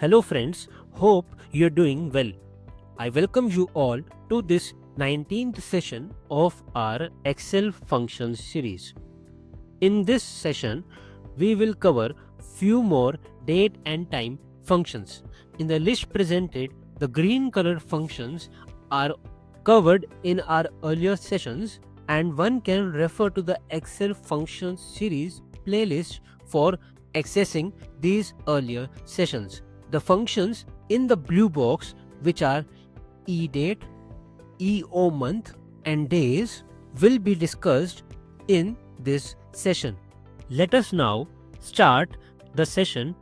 Hello friends, hope you're doing well. I welcome you all to this 19th session of our Excel Functions series. In this session, we will cover few more date and time functions. In the list presented, the green colored functions are covered in our earlier sessions, and one can refer to the Excel Functions series playlist for accessing these earlier sessions. The functions in the blue box, which are EDATE, EOMONTH and days, will be discussed in this session. Let us now start the session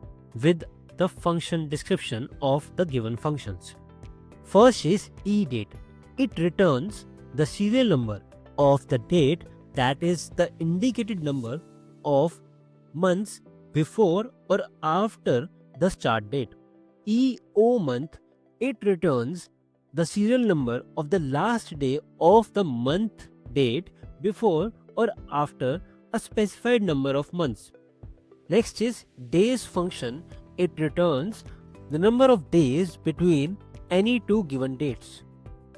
with the function description of the given functions. First is EDATE. It returns the serial number of the date, that is the indicated number of months before or after the start date. EOMONTH, it returns the serial number of the last day of the month date before or after a specified number of months. Next is days function. It returns the number of days between any two given dates.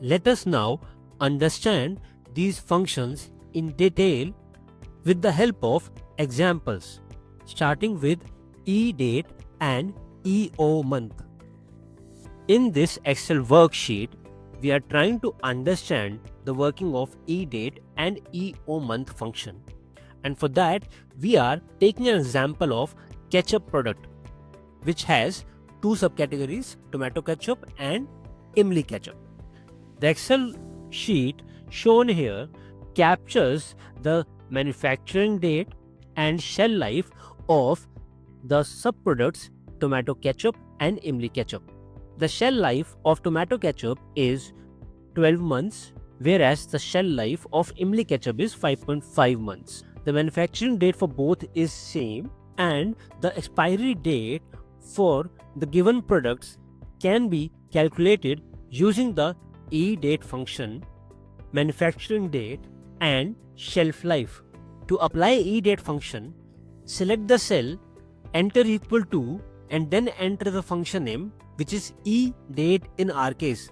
Let us now understand these functions in detail with the help of examples, starting with EDATE and EOMONTH. In this Excel worksheet, we are trying to understand the working of EDATE and EOMONTH function. And for that, we are taking an example of ketchup product, which has two subcategories, tomato ketchup and imli ketchup. The Excel sheet shown here captures the manufacturing date and shelf life of the subproducts tomato ketchup and imli ketchup. The shelf life of tomato ketchup is 12 months, whereas the shelf life of imli ketchup is 5.5 months. The manufacturing date for both is same, and the expiry date for the given products can be calculated using the EDATE function, manufacturing date and shelf life. To apply EDATE function, select the cell, enter equal to, and then enter the function name, which is EDATE in our case.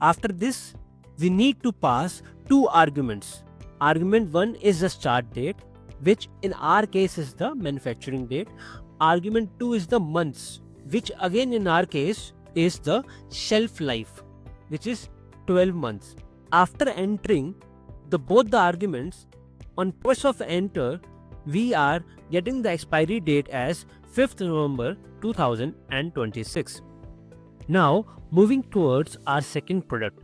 After this, we need to pass two arguments. Argument 1 is the start date, which in our case is the manufacturing date. Argument 2 is the months, which again in our case is the shelf life, which is 12 months. After entering both the arguments, on press of enter, we are getting the expiry date as 5th November 2026. Now moving towards our second product,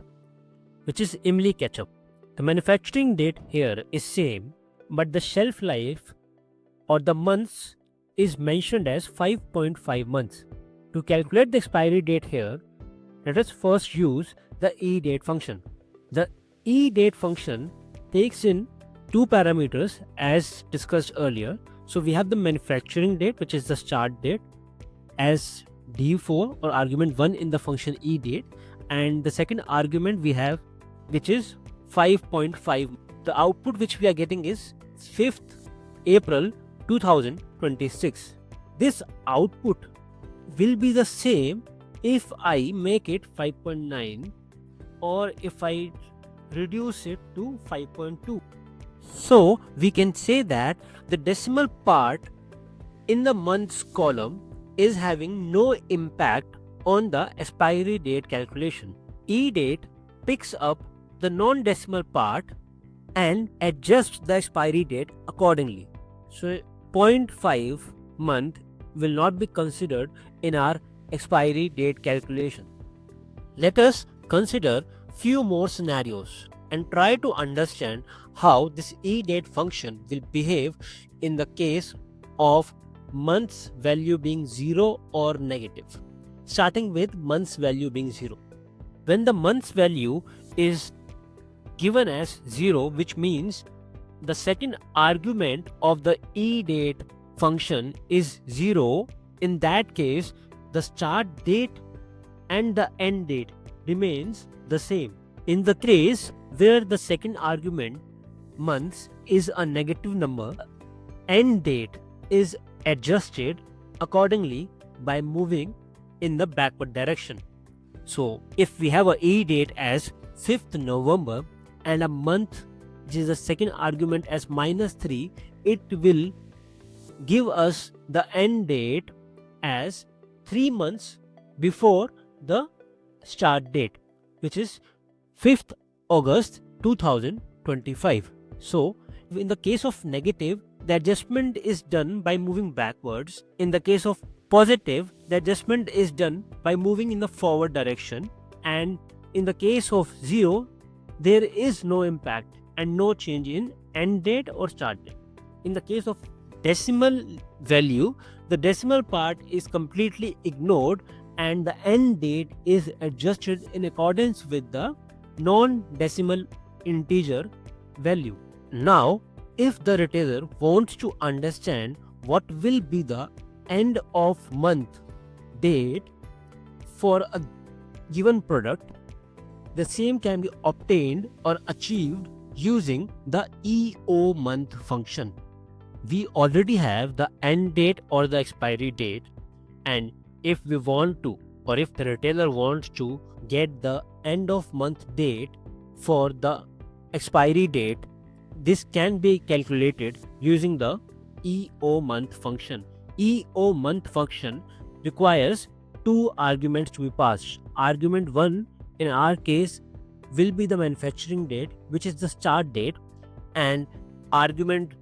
which is imli ketchup. The manufacturing date here is same, but the shelf life or the months is mentioned as 5.5 months. To calculate the expiry date here, let us first use the EDATE function. The EDATE function takes in two parameters as discussed earlier. So we have the manufacturing date, which is the start date, as D4 or argument 1 in the function EDATE, and the second argument we have, which is 5.5. The output which we are getting is 5th April 2026. This output will be the same if I make it 5.9 or if I reduce it to 5.2. So we can say that the decimal part in the months column is having no impact on the expiry date calculation. EDATE picks up the non-decimal part and adjusts the expiry date accordingly. So 0.5 month will not be considered in our expiry date calculation. Let us consider few more scenarios and try to understand how this EDATE function will behave in the case of month's value being 0 or negative. Starting with month's value being 0. When the month's value is given as 0, which means the second argument of the EDATE function is 0, in that case the start date and the end date remains the same. In the case where the second argument, months, is a negative number, end date is adjusted accordingly by moving in the backward direction. So if we have a EDATE as 5th November and a month, which is the second argument, as -3, it will give us the end date as 3 months before the start date, which is 5th August 2025. So in the case of negative, the adjustment is done by moving backwards. In the case of positive, the adjustment is done by moving in the forward direction. And in the case of 0, there is no impact and no change in end date or start date. In the case of decimal value, the decimal part is completely ignored and the end date is adjusted in accordance with the non-decimal integer value. Now, if the retailer wants to understand what will be the end of month date for a given product, the same can be obtained or achieved using the EOMONTH function. We already have the end date or the expiry date, and if we want to, or if the retailer wants to get the end of month date for the expiry date, this can be calculated using the EOMONTH function. EOMONTH function requires 2 arguments to be passed. Argument 1 in our case will be the manufacturing date, which is the start date, and argument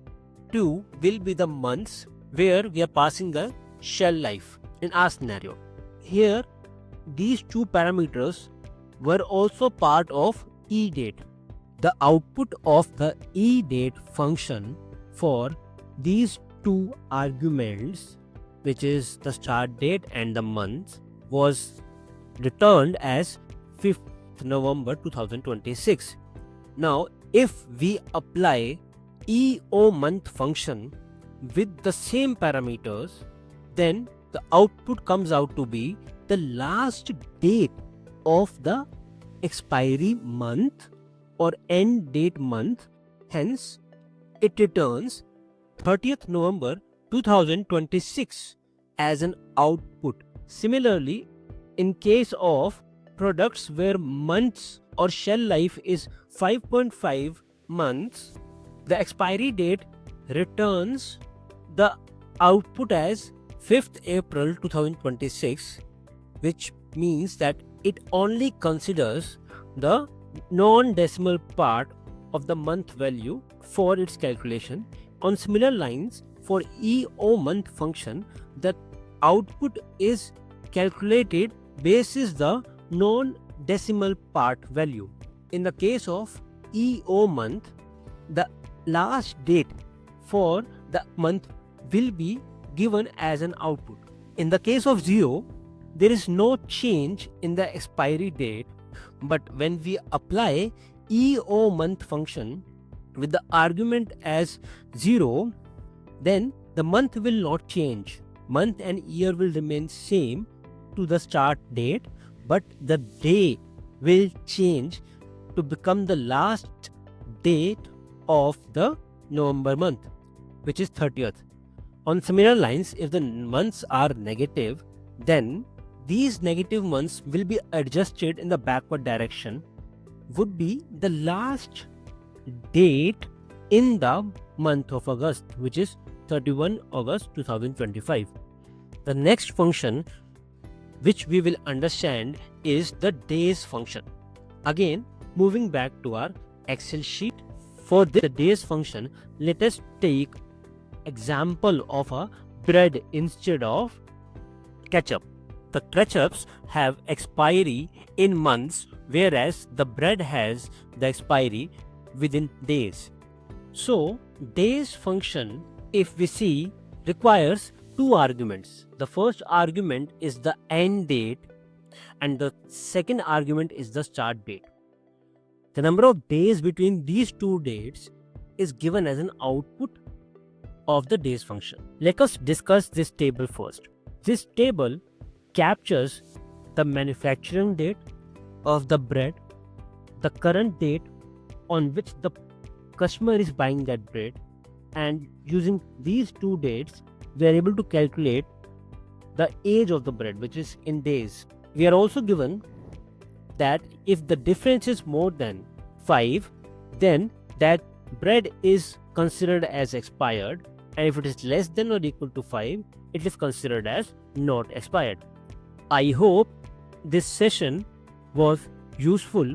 2 will be the months where we are passing the shelf life in our scenario. Here, these 2 parameters were also part of EDATE. The output of the EDATE function for these 2 arguments, which is the start date and the month, was returned as 5th November 2026. Now, if we apply EOMONTH function with the same parameters, then the output comes out to be the last date of the expiry month or end date month. Hence, it returns 30th November 2026 as an output. Similarly, in case of products where months or shelf life is 5.5 months, the expiry date returns the output as 5th April 2026, which means that it only considers the non-decimal part of the month value for its calculation. On similar lines, for EOMONTH function, the output is calculated basis the non-decimal part value. In the case of EOMONTH, the last date for the month will be given as an output. In the case of 0, there is no change in the expiry date, but when we apply EOMONTH function with the argument as 0, then the month will not change. Month and year will remain same to the start date, but the day will change to become the last date of the November month, which is 30th. On similar lines, if the months are negative, then these negative months will be adjusted in the backward direction, would be the last date in the month of August, which is 31 August 2025. The next function which we will understand is the days function. Again, moving back to our Excel sheet, for the days function, let us take example of a bread instead of ketchup. The ketchups have expiry in months, whereas the bread has the expiry within days. So days function, if we see, requires 2 arguments. The first argument is the end date and the second argument is the start date. The number of days between these 2 dates is given as an output of the days function. Let us discuss this table first. This table captures the manufacturing date of the bread, the current date on which the customer is buying that bread, and using these 2 dates we are able to calculate the age of the bread, which is in days. We are also given that if the difference is more than 5, then that bread is considered as expired, and if it is less than or equal to 5, it is considered as not expired. I hope this session was useful.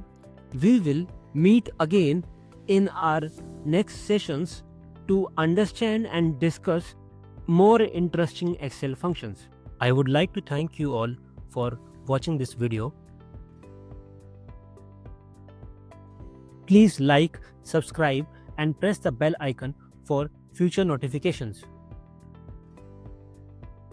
We will meet again in our next sessions to understand and discuss more interesting Excel functions. I would like to thank you all for watching this video. Please like, subscribe and press the bell icon for future notifications.